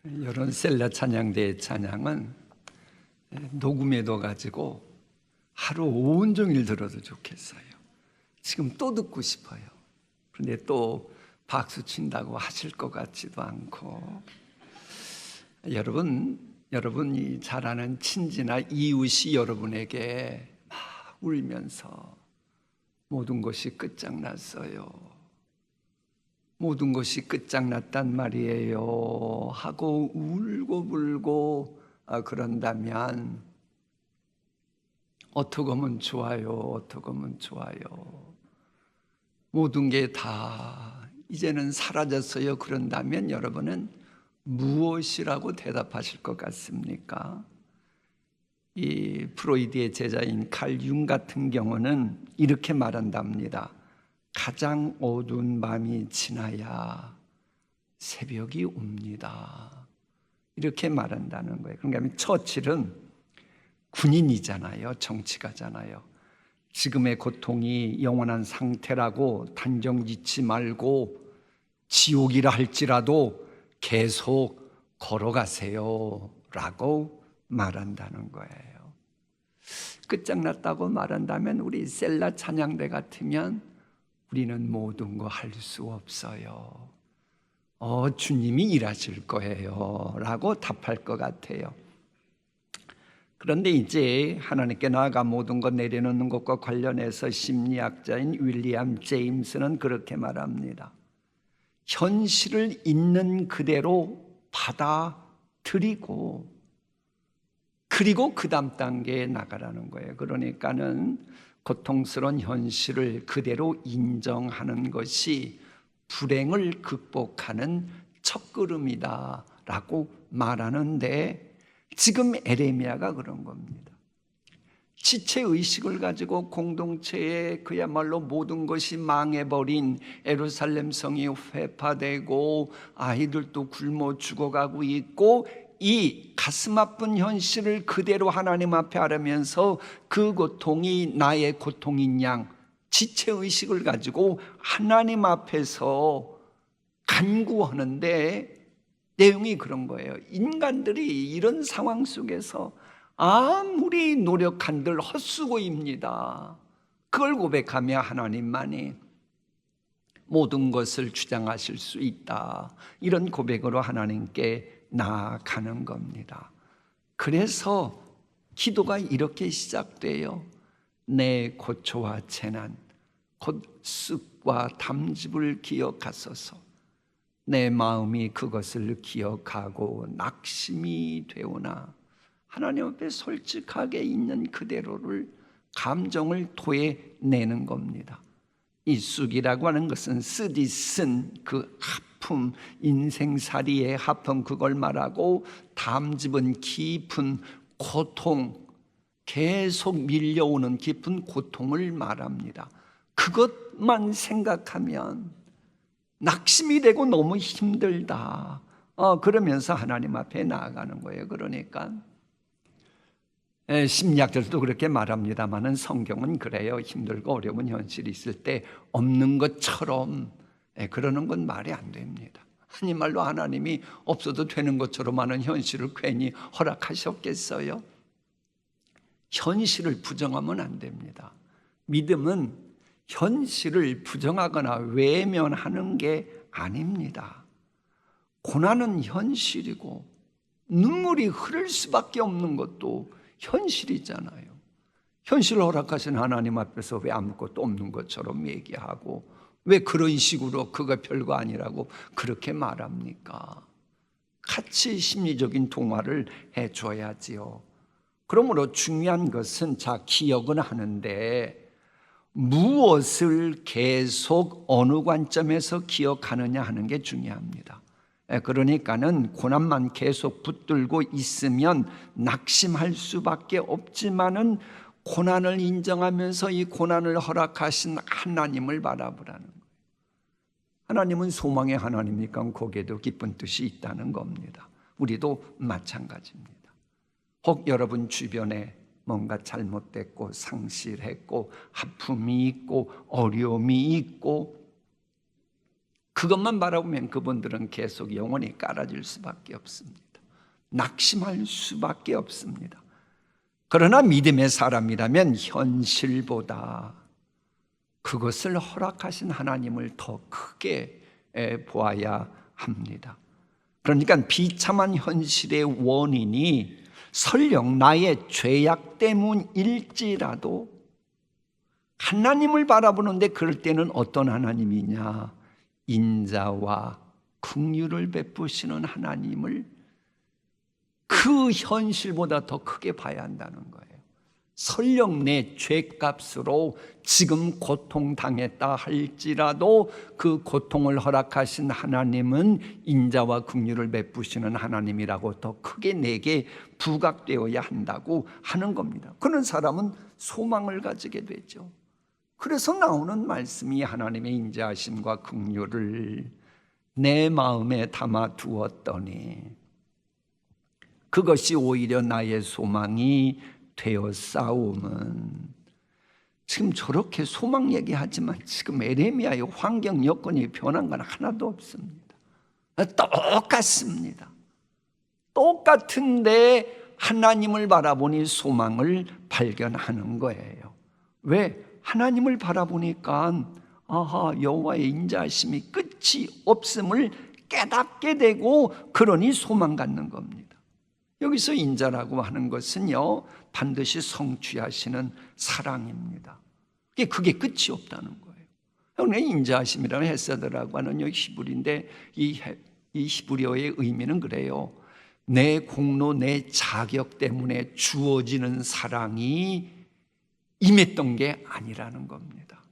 이런 셀라 찬양대의 찬양은 녹음해둬 가지고 하루 온종일 들어도 좋겠어요. 지금 또 듣고 싶어요. 그런데 또 박수 친다고 하실 것 같지도 않고, 여러분이 잘 아는 친지나 이웃이 여러분에게 막 울면서 모든 것이 끝장났어요, 모든 것이 끝장났단 말이에요 하고 울고 불고 그런다면 어떻게 하면 좋아요? 어떻게 하면 좋아요? 모든 게 다 이제는 사라졌어요. 그런다면 여러분은 무엇이라고 대답하실 것 같습니까? 이 프로이드의 제자인 칼 융 같은 경우는 이렇게 말한답니다. 가장 어두운 밤이 지나야 새벽이 옵니다. 이렇게 말한다는 거예요. 그러니까 처칠은 군인이잖아요. 정치가잖아요. 지금의 고통이 영원한 상태라고 단정 짓지 말고 지옥이라 할지라도 계속 걸어가세요 라고 말한다는 거예요. 끝장났다고 말한다면 우리 셀라 찬양대 같으면 우리는 모든 거 할 수 없어요. 주님이 일하실 거예요 라고 답할 것 같아요. 그런데 이제 하나님께 나아가 모든 것 내려놓는 것과 관련해서 심리학자인 윌리엄 제임스는 그렇게 말합니다. 현실을 있는 그대로 받아들이고 그리고 그 다음 단계에 나가라는 거예요. 그러니까는 고통스러운 현실을 그대로 인정하는 것이 불행을 극복하는 첫걸음이다 라고 말하는데, 지금 에레미야가 그런 겁니다. 지체의식을 가지고 공동체에 그야말로 모든 것이 망해버린 예루살렘 성이 회파되고 아이들도 굶어 죽어가고 있고, 이 가슴 아픈 현실을 그대로 하나님 앞에 하려면서 그 고통이 나의 고통인 양 지체의식을 가지고 하나님 앞에서 간구하는데 내용이 그런 거예요. 인간들이 이런 상황 속에서 아무리 노력한들 헛수고입니다. 그걸 고백하며 하나님만이 모든 것을 주장하실 수 있다, 이런 고백으로 하나님께 나아가는 겁니다. 그래서 기도가 이렇게 시작돼요. 내 고초와 재난 곧 습과 담즙을 기억하소서. 내 마음이 그것을 기억하고 낙심이 되오나, 하나님 앞에 솔직하게 있는 그대로를 감정을 토해내는 겁니다. 이 쑥이라고 하는 것은 쓰디 쓴 그 하품, 인생살이의 하품, 그걸 말하고, 담즙은 깊은 고통, 계속 밀려오는 깊은 고통을 말합니다. 그것만 생각하면 낙심이 되고 너무 힘들다. 그러면서 하나님 앞에 나아가는 거예요. 그러니까 심리학자들도 그렇게 말합니다만은 성경은 그래요. 힘들고 어려운 현실이 있을 때 없는 것처럼 그러는 건 말이 안 됩니다. 아니 말로 하나님이 없어도 되는 것처럼 하는 현실을 괜히 허락하셨겠어요? 현실을 부정하면 안 됩니다. 믿음은 현실을 부정하거나 외면하는 게 아닙니다. 고난은 현실이고 눈물이 흐를 수밖에 없는 것도 현실이잖아요. 현실을 허락하신 하나님 앞에서 왜 아무것도 없는 것처럼 얘기하고, 왜 그런 식으로 그거 별거 아니라고 그렇게 말합니까? 같이 심리적인 통화를 해줘야지요. 그러므로 중요한 것은 기억은 하는데 무엇을 계속 어느 관점에서 기억하느냐 하는 게 중요합니다. 그러니까는 고난만 계속 붙들고 있으면 낙심할 수밖에 없지만은 고난을 인정하면서 이 고난을 허락하신 하나님을 바라보라는 거예요. 하나님은 소망의 하나님이니까 거기에도 기쁜 뜻이 있다는 겁니다. 우리도 마찬가지입니다. 혹 여러분 주변에 뭔가 잘못됐고 상실했고 아픔이 있고 어려움이 있고 그것만 바라보면 그분들은 계속 영원히 깔아질 수밖에 없습니다. 낙심할 수밖에 없습니다. 그러나 믿음의 사람이라면 현실보다 그것을 허락하신 하나님을 더 크게 보아야 합니다. 그러니까 비참한 현실의 원인이 설령 나의 죄악 때문일지라도 하나님을 바라보는데 그럴 때는 어떤 하나님이냐? 인자와 긍휼을 베푸시는 하나님을 그 현실보다 더 크게 봐야 한다는 거예요. 설령 내 죄값으로 지금 고통당했다 할지라도 그 고통을 허락하신 하나님은 인자와 긍휼을 베푸시는 하나님이라고 더 크게 내게 부각되어야 한다고 하는 겁니다. 그런 사람은 소망을 가지게 되죠. 그래서 나오는 말씀이 하나님의 인자하심과 긍휼을 내 마음에 담아 두었더니 그것이 오히려 나의 소망이 되었사옴은, 지금 저렇게 소망 얘기하지만 지금 에레미야의 환경 여건이 변한 건 하나도 없습니다. 똑같습니다. 똑같은데 하나님을 바라보니 소망을 발견하는 거예요. 왜? 하나님을 바라보니까 아하, 여호와의 인자하심이 끝이 없음을 깨닫게 되고 그러니 소망 갖는 겁니다. 여기서 인자라고 하는 것은요, 반드시 성취하시는 사랑입니다. 그게 끝이 없다는 거예요. 인자하심이라는 헤세드라고 하는 히브리인데 이 히브리어의 의미는 그래요. 내 공로, 내 자격 때문에 주어지는 사랑이 임했던 게 아니라는 겁니다.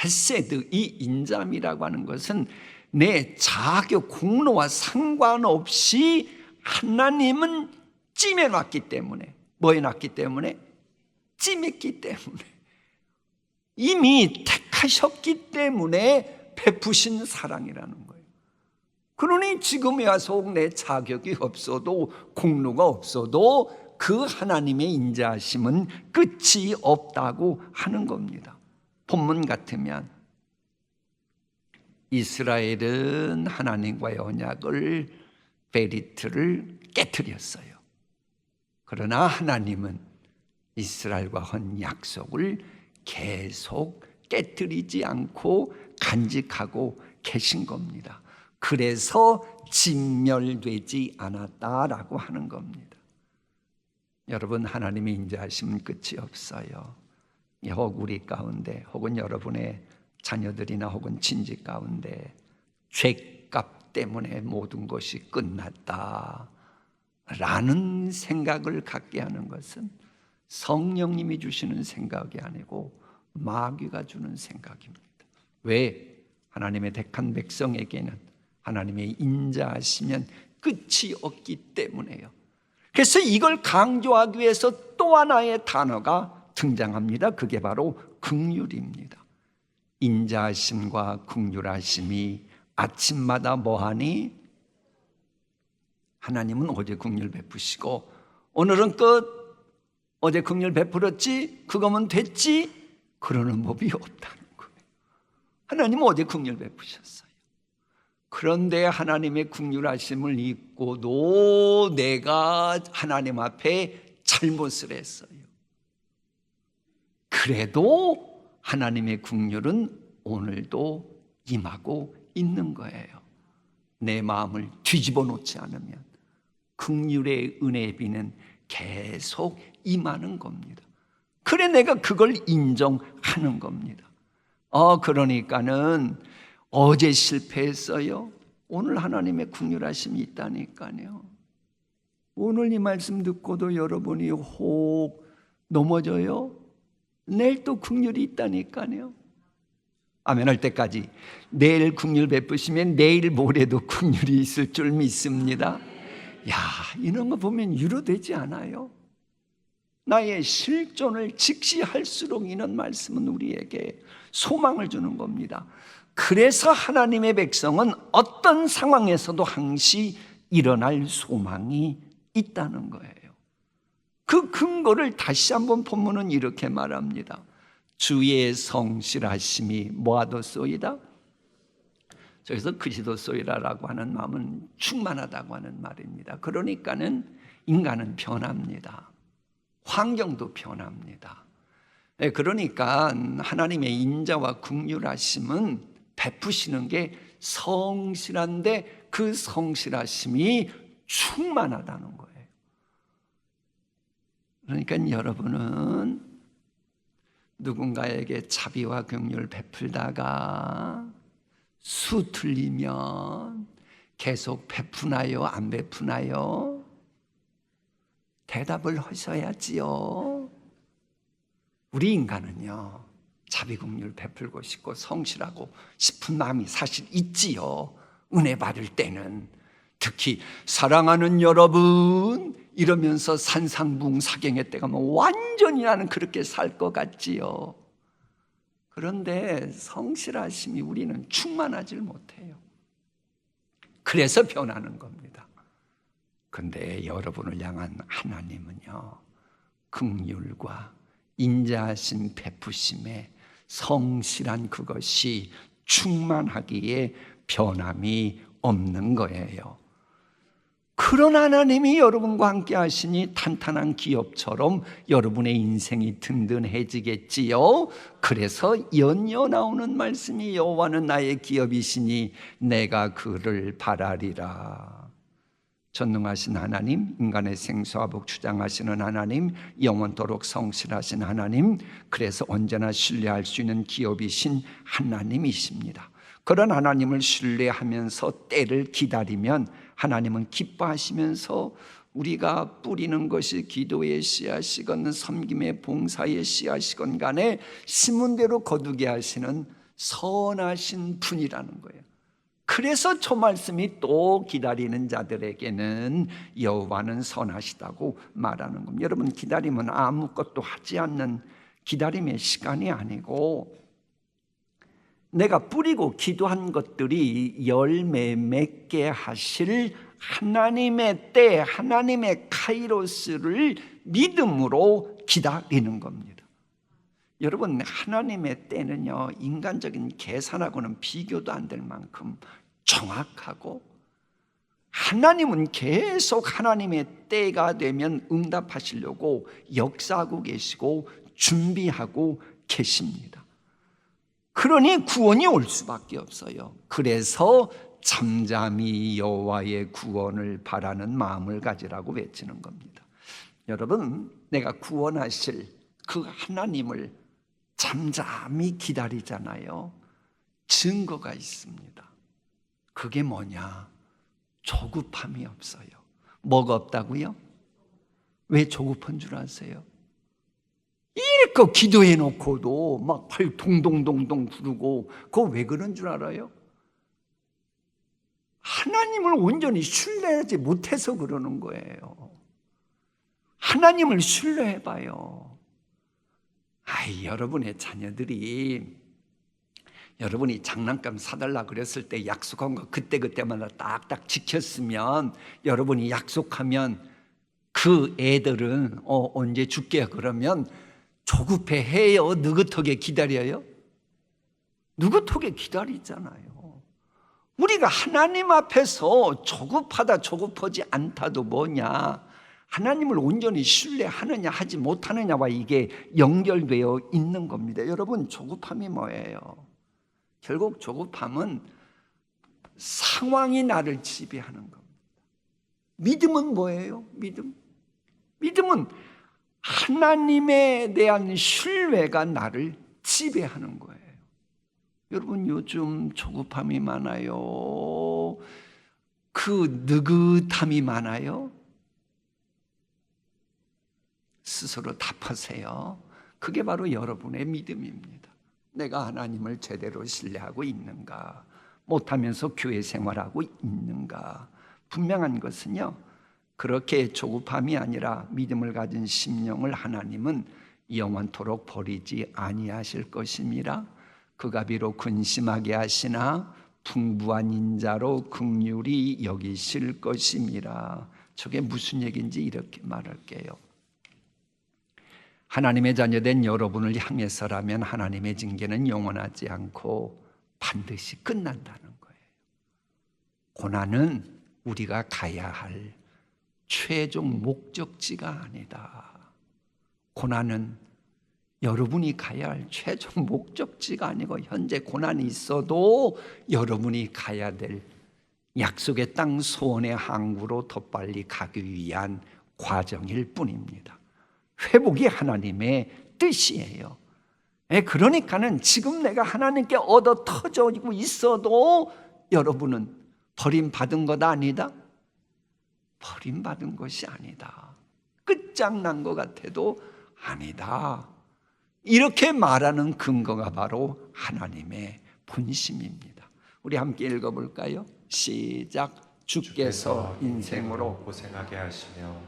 헤세드, 이 인자함이라고 하는 것은 내 자격, 공로와 상관없이 하나님은 찜해놨기 때문에, 뭐 해놨기 때문에? 찜했기 때문에, 이미 택하셨기 때문에 베푸신 사랑이라는 거예요. 그러니 지금에 와서 내 자격이 없어도, 공로가 없어도 그 하나님의 인자하심은 끝이 없다고 하는 겁니다. 본문 같으면 이스라엘은 하나님과의 언약을, 베리트를 깨뜨렸어요. 그러나 하나님은 이스라엘과 한 약속을 계속 깨뜨리지 않고 간직하고 계신 겁니다. 그래서 진멸되지 않았다라고 하는 겁니다. 여러분, 하나님의 인자하심은 끝이 없어요. 혹 우리 가운데, 혹은 여러분의 자녀들이나 혹은 친지 가운데 죄값 때문에 모든 것이 끝났다 라는 생각을 갖게 하는 것은 성령님이 주시는 생각이 아니고 마귀가 주는 생각입니다. 왜? 하나님의 택한 백성에게는 하나님의 인자하시면 끝이 없기 때문에요. 그래서 이걸 강조하기 위해서 또 하나의 단어가 등장합니다. 그게 바로 긍휼입니다. 인자하심과 긍휼하심이 아침마다 뭐하니? 하나님은 어제 긍휼 베푸시고 오늘은 끝. 어제 긍휼 베풀었지? 그거면 됐지? 그러는 법이 없다는 거예요. 하나님은 어제 긍휼 베푸셨어요. 그런데 하나님의 긍휼하심을 잊고도 내가 하나님 앞에 잘못을 했어요. 그래도 하나님의 긍휼은 오늘도 임하고 있는 거예요. 내 마음을 뒤집어 놓지 않으면 긍휼의 은혜의 비는 계속 임하는 겁니다. 그래 내가 그걸 인정하는 겁니다. 그러니까는 어제 실패했어요. 오늘 하나님의 긍휼하심이 있다니까요. 오늘 이 말씀 듣고도 여러분이 혹 넘어져요? 내일 또 긍휼이 있다니까요. 아멘 할 때까지 내일 긍휼 베푸시면 내일 모레도 긍휼이 있을 줄 믿습니다. 야, 이런 거 보면 위로되지 않아요? 나의 실존을 직시할수록 이런 말씀은 우리에게 소망을 주는 겁니다. 그래서 하나님의 백성은 어떤 상황에서도 항시 일어날 소망이 있다는 거예요. 그 근거를 다시 한번 본문은 이렇게 말합니다. 주의 성실하심이 뭐하도소이다? 그래서 그리스도소이라라고 하는 마음은 충만하다고 하는 말입니다. 그러니까는 인간은 변합니다. 환경도 변합니다. 그러니까 하나님의 인자와 긍휼하심은 베푸시는 게 성실한데 그 성실하심이 충만하다는 거예요. 그러니까 여러분은 누군가에게 자비와 긍휼을 베풀다가 수 틀리면 계속 베푸나요? 안 베푸나요? 대답을 하셔야지요. 우리 인간은요, 자비 긍휼 베풀고 싶고 성실하고 싶은 마음이 사실 있지요. 은혜 받을 때는. 특히 사랑하는 여러분 이러면서 산상붕사경의 때가 뭐 완전히 나는 그렇게 살 것 같지요. 그런데 성실하심이 우리는 충만하질 못해요. 그래서 변하는 겁니다. 근데 여러분을 향한 하나님은요, 긍휼과 인자하신 베푸심에 성실한 그것이 충만하기에 변함이 없는 거예요. 그런 하나님이 여러분과 함께 하시니 탄탄한 기업처럼 여러분의 인생이 든든해지겠지요. 그래서 연이어 나오는 말씀이 여호와는 나의 기업이시니 내가 그를 바라리라. 전능하신 하나님, 인간의 생사와 복 주장하시는 하나님, 영원토록 성실하신 하나님, 그래서 언제나 신뢰할 수 있는 기업이신 하나님이십니다. 그런 하나님을 신뢰하면서 때를 기다리면 하나님은 기뻐하시면서 우리가 뿌리는 것이 기도의 씨앗이건 섬김의 봉사의 씨앗이건 간에 심은 대로 거두게 하시는 선하신 분이라는 거예요. 그래서 저 말씀이 또 기다리는 자들에게는 여호와는 선하시다고 말하는 겁니다. 여러분, 기다림은 아무것도 하지 않는 기다림의 시간이 아니고 내가 뿌리고 기도한 것들이 열매 맺게 하실 하나님의 때, 하나님의 카이로스를 믿음으로 기다리는 겁니다. 여러분, 하나님의 때는요, 인간적인 계산하고는 비교도 안 될 만큼 정확하고, 하나님은 계속 하나님의 때가 되면 응답하시려고 역사하고 계시고 준비하고 계십니다. 그러니 구원이 올 수밖에 없어요. 그래서 잠잠히 여호와의 구원을 바라는 마음을 가지라고 외치는 겁니다. 여러분, 내가 구원하실 그 하나님을 잠잠히 기다리잖아요. 증거가 있습니다. 그게 뭐냐? 조급함이 없어요. 뭐가 없다고요? 왜 조급한 줄 아세요? 이렇게 기도해 놓고도 막 팔 동동동동 구르고, 그거 왜 그런 줄 알아요? 하나님을 온전히 신뢰하지 못해서 그러는 거예요. 하나님을 신뢰해봐요. 여러분의 자녀들이 여러분이 장난감 사달라 그랬을 때 약속한 거 그때그때마다 딱딱 지켰으면, 여러분이 약속하면 그 애들은 언제 줄게 그러면 조급해 해요? 느긋하게 기다려요? 느긋하게 기다리잖아요. 우리가 하나님 앞에서 조급하다 조급하지 않다도 뭐냐, 하나님을 온전히 신뢰하느냐 하지 못하느냐와 이게 연결되어 있는 겁니다. 여러분, 조급함이 뭐예요? 결국 조급함은 상황이 나를 지배하는 겁니다. 믿음은 뭐예요? 믿음은 하나님에 대한 신뢰가 나를 지배하는 거예요. 여러분, 요즘 조급함이 많아요? 그 느긋함이 많아요? 스스로 답하세요. 그게 바로 여러분의 믿음입니다. 내가 하나님을 제대로 신뢰하고 있는가? 못하면서 교회 생활하고 있는가? 분명한 것은요, 그렇게 조급함이 아니라 믿음을 가진 심령을 하나님은 영원토록 버리지 아니하실 것임이라. 그가 비록 근심하게 하시나 풍부한 인자로 긍휼히 여기실 것임이라. 저게 무슨 얘기인지 이렇게 말할게요. 하나님의 자녀된 여러분을 향해서라면 하나님의 징계는 영원하지 않고 반드시 끝난다는 거예요. 고난은 우리가 가야 할 최종 목적지가 아니다. 고난은 여러분이 가야 할 최종 목적지가 아니고 현재 고난이 있어도 여러분이 가야 될 약속의 땅 소원의 항구로 더 빨리 가기 위한 과정일 뿐입니다. 회복이 하나님의 뜻이에요. 그러니까는 지금 내가 하나님께 얻어 터지고 있어도 여러분은 버림받은 것 아니다? 버림받은 것이 아니다. 끝장난 것 같아도 아니다. 이렇게 말하는 근거가 바로 하나님의 본심입니다. 우리 함께 읽어볼까요? 시작. 주께서 인생으로 고생하게 하시며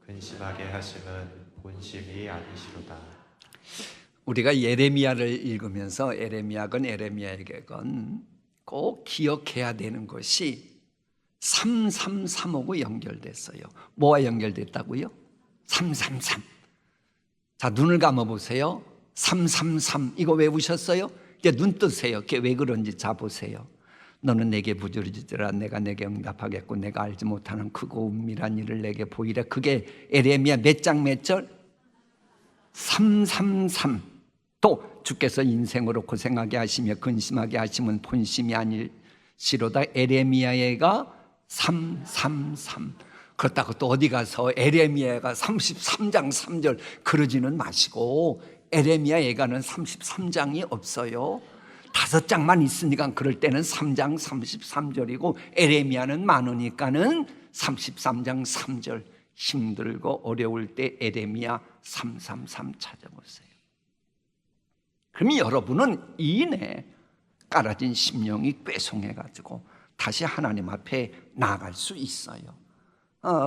근심하게 하심은 본심이 아니시로다. 우리가 예레미야를 읽으면서 에레미야건 꼭 기억해야 되는 것이 333하고 연결됐어요. 뭐와 연결됐다고요? 333. 자, 눈을 감아보세요. 333 이거 외우셨어요? 이제 눈 뜨세요. 그게 왜 그런지 자 보세요. 너는 내게 부르짖으라 내가 내게 응답하겠고 내가 알지 못하는 크고 은밀한 일을 내게 보이라. 그게 에레미야 몇 장 몇 절? 333. 또 주께서 인생으로 고생하게 하시며 근심하게 하시면 본심이 아닐시로다. 에레미야가 333. 그렇다고 또 어디 가서 에레미야가 33장 3절 그러지는 마시고, 에레미야 예가는 33장이 없어요. 5장만 있으니까 그럴 때는 3장 33절이고 에레미야는 많으니까는 33장 3절. 힘들고 어려울 때 에레미야 333 찾아보세요. 그러면 여러분은 이내 깔아진 심령이 꿰송해가지고 다시 하나님 앞에 나아갈 수 있어요.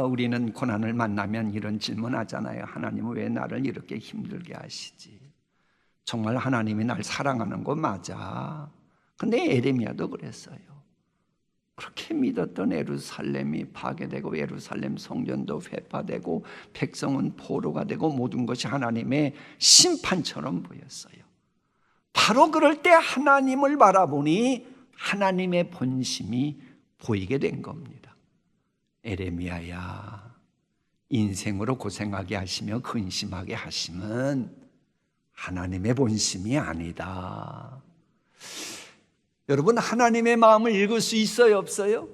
우리는 고난을 만나면 이런 질문하잖아요. 하나님은 왜 나를 이렇게 힘들게 하시지? 정말 하나님이 날 사랑하는 거 맞아. 근데 에레미야도 그랬어요. 그렇게 믿었던 예루살렘이 파괴되고 예루살렘 성전도 회파되고 백성은 포로가 되고 모든 것이 하나님의 심판처럼 보였어요. 바로 그럴 때 하나님을 바라보니 하나님의 본심이 보이게 된 겁니다. 에레미야야, 인생으로 고생하게 하시며 근심하게 하심은 하나님의 본심이 아니다. 여러분, 하나님의 마음을 읽을 수 있어요, 없어요?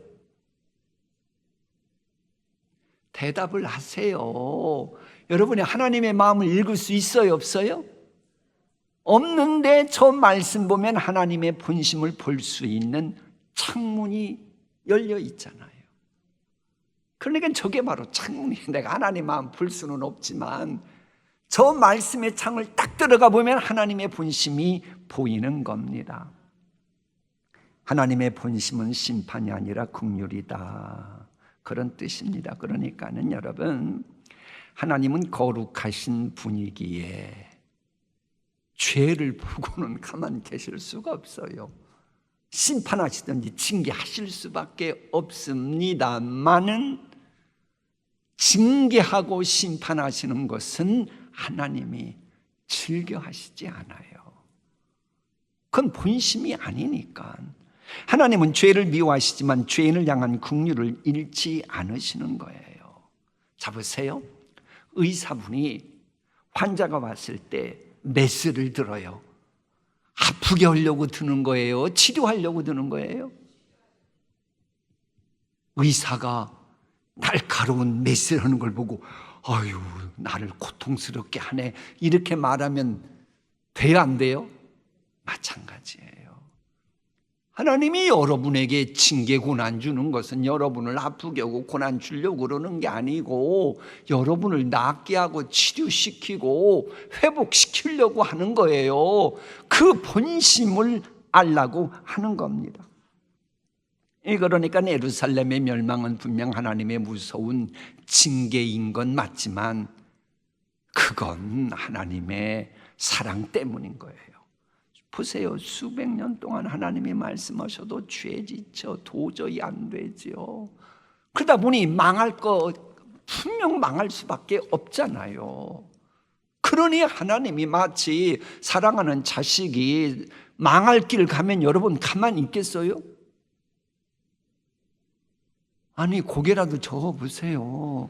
대답을 하세요. 여러분이 하나님의 마음을 읽을 수 있어요, 없어요? 없는데 저 말씀 보면 하나님의 본심을 볼 수 있는 창문이 열려 있잖아요. 그러니까 저게 바로 창문이에요. 내가 하나님 마음 볼 수는 없지만 저 말씀의 창을 딱 들어가 보면 하나님의 본심이 보이는 겁니다. 하나님의 본심은 심판이 아니라 긍휼이다, 그런 뜻입니다. 그러니까는 여러분, 하나님은 거룩하신 분이기에 죄를 보고는 가만 계실 수가 없어요. 심판하시든지 징계하실 수밖에 없습니다만은 징계하고 심판하시는 것은 하나님이 즐겨하시지 않아요. 그건 본심이 아니니까. 하나님은 죄를 미워하시지만 죄인을 향한 긍휼을 잃지 않으시는 거예요. 자 보세요. 의사분이 환자가 왔을 때 메스를 들어요. 아프게 하려고 드는 거예요? 치료하려고 드는 거예요? 의사가 날카로운 메스를 하는 걸 보고 아유, 나를 고통스럽게 하네, 이렇게 말하면 돼요, 안 돼요? 마찬가지예요. 하나님이 여러분에게 징계 고난 주는 것은 여러분을 아프게 하고 고난 주려고 그러는 게 아니고 여러분을 낫게 하고 치료시키고 회복시키려고 하는 거예요. 그 본심을 알라고 하는 겁니다. 그러니까 예루살렘의 멸망은 분명 하나님의 무서운 징계인 건 맞지만 그건 하나님의 사랑 때문인 거예요. 보세요. 수백 년 동안 하나님이 말씀하셔도 죄 지쳐 도저히 안 되죠. 그러다 보니 망할 거 분명 망할 수밖에 없잖아요. 그러니 하나님이 마치 사랑하는 자식이 망할 길 가면 여러분 가만히 있겠어요? 아니 고개라도 저어보세요.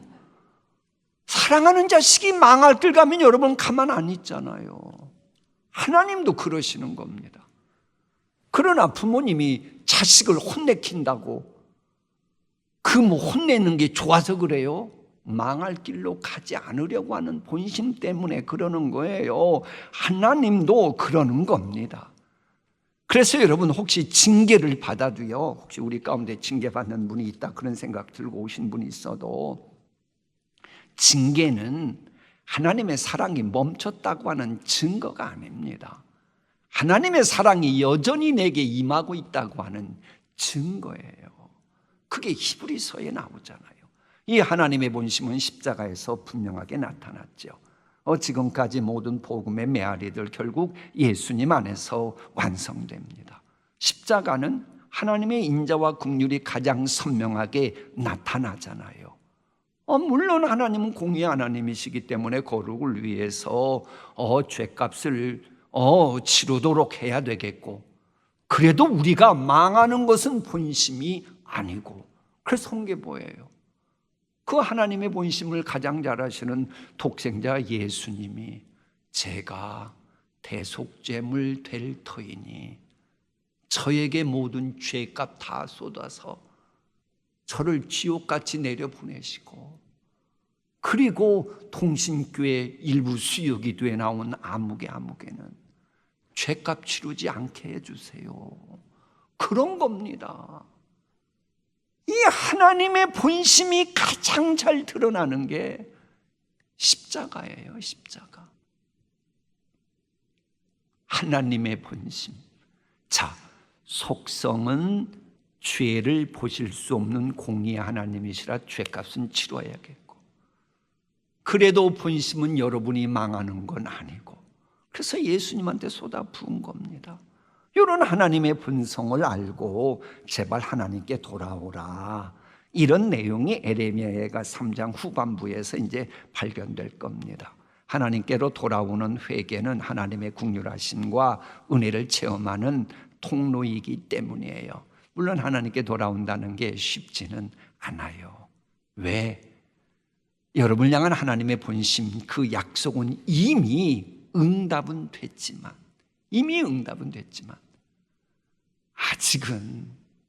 사랑하는 자식이 망할 길 가면 여러분 가만 안 있잖아요. 하나님도 그러시는 겁니다. 그러나 부모님이 자식을 혼내킨다고 혼내는 게 좋아서 그래요? 망할 길로 가지 않으려고 하는 본심 때문에 그러는 거예요. 하나님도 그러는 겁니다. 그래서 여러분 혹시 징계를 받아도요, 혹시 우리 가운데 징계받는 분이 있다 그런 생각 들고 오신 분이 있어도 징계는 하나님의 사랑이 멈췄다고 하는 증거가 아닙니다. 하나님의 사랑이 여전히 내게 임하고 있다고 하는 증거예요. 그게 히브리서에 나오잖아요. 이 하나님의 본심은 십자가에서 분명하게 나타났죠. 지금까지 모든 복음의 메아리들 결국 예수님 안에서 완성됩니다. 십자가는 하나님의 인자와 긍휼이 가장 선명하게 나타나잖아요. 물론 하나님은 공의 하나님이시기 때문에 거룩을 위해서 죄값을 치르도록 해야 되겠고, 그래도 우리가 망하는 것은 본심이 아니고, 그래서 성계보예요. 그 하나님의 본심을 가장 잘 아시는 독생자 예수님이 제가 대속죄물 될 터이니 저에게 모든 죄값 다 쏟아서 저를 지옥같이 내려보내시고, 그리고 통신교회 일부 수요기도에 나온 아무개는 죄값 치르지 않게 해주세요. 그런 겁니다. 이 하나님의 본심이 가장 잘 드러나는 게 십자가예요. 십자가. 하나님의 본심. 자, 속성은 죄를 보실 수 없는 공의의 하나님이시라 죄값은 치러야겠고, 그래도 본심은 여러분이 망하는 건 아니고, 그래서 예수님한테 쏟아 부은 겁니다. 이런 하나님의 본성을 알고 제발 하나님께 돌아오라, 이런 내용이 에레미야가 3장 후반부에서 이제 발견될 겁니다. 하나님께로 돌아오는 회개는 하나님의 긍휼하심과 은혜를 체험하는 통로이기 때문이에요. 물론 하나님께 돌아온다는 게 쉽지는 않아요. 왜? 여러분을 향한 하나님의 본심, 그 약속은 이미 응답은 됐지만 아직은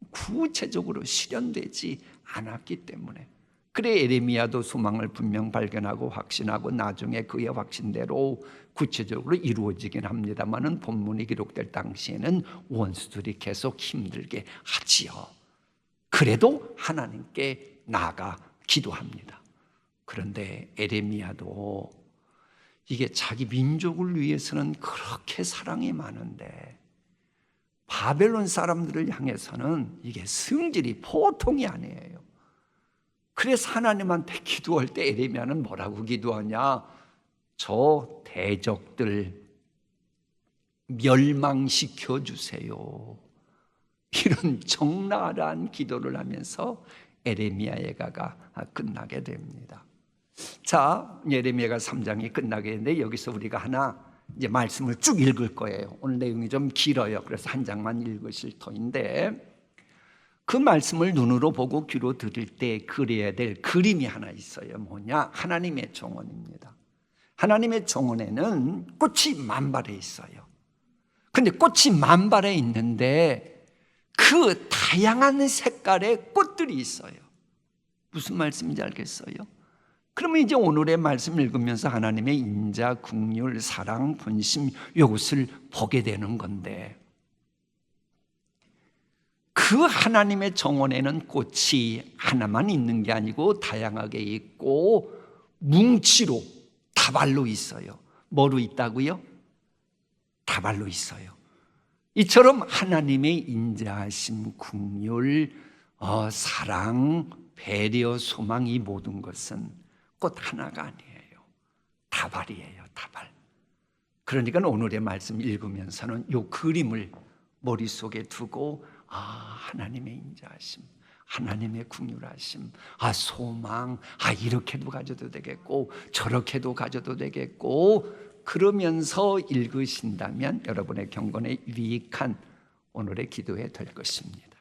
구체적으로 실현되지 않았기 때문에, 그래 에레미야도 소망을 분명 발견하고 확신하고 나중에 그의 확신대로 구체적으로 이루어지긴 합니다만은 본문이 기록될 당시에는 원수들이 계속 힘들게 하지요. 그래도 하나님께 나아가 기도합니다. 그런데 에레미야도 이게 자기 민족을 위해서는 그렇게 사랑이 많은데 바벨론 사람들을 향해서는 이게 성질이 보통이 아니에요. 그래서 하나님한테 기도할 때 에레미야는 뭐라고 기도하냐? 저 대적들 멸망시켜 주세요. 이런 적나라한 기도를 하면서 에레미야가 끝나게 됩니다. 자, 에레미야가 3장이 끝나게 되는데 여기서 우리가 하나 이제 말씀을 쭉 읽을 거예요. 오늘 내용이 좀 길어요. 그래서 한 장만 읽으실 터인데, 그 말씀을 눈으로 보고 귀로 들을 때 그려야 될 그림이 하나 있어요. 뭐냐? 하나님의 정원입니다. 하나님의 정원에는 꽃이 만발해 있어요. 근데 꽃이 만발해 있는데 그 다양한 색깔의 꽃들이 있어요. 무슨 말씀인지 알겠어요? 그러면 이제 오늘의 말씀 읽으면서 하나님의 인자, 긍휼, 사랑, 본심, 이것을 보게 되는 건데, 그 하나님의 정원에는 꽃이 하나만 있는 게 아니고 다양하게 있고 뭉치로 다발로 있어요. 뭐로 있다고요? 다발로 있어요. 이처럼 하나님의 인자하심, 긍휼, 사랑, 배려, 소망, 이 모든 것은 꽃 하나가 아니에요. 다발이에요. 다발. 그러니까 오늘의 말씀 읽으면서는 이 그림을 머릿속에 두고, 하나님의 인자하심, 하나님의 긍휼하심, 소망, 이렇게도 가져도 되겠고 저렇게도 가져도 되겠고, 그러면서 읽으신다면 여러분의 경건에 유익한 오늘의 기도회 될 것입니다.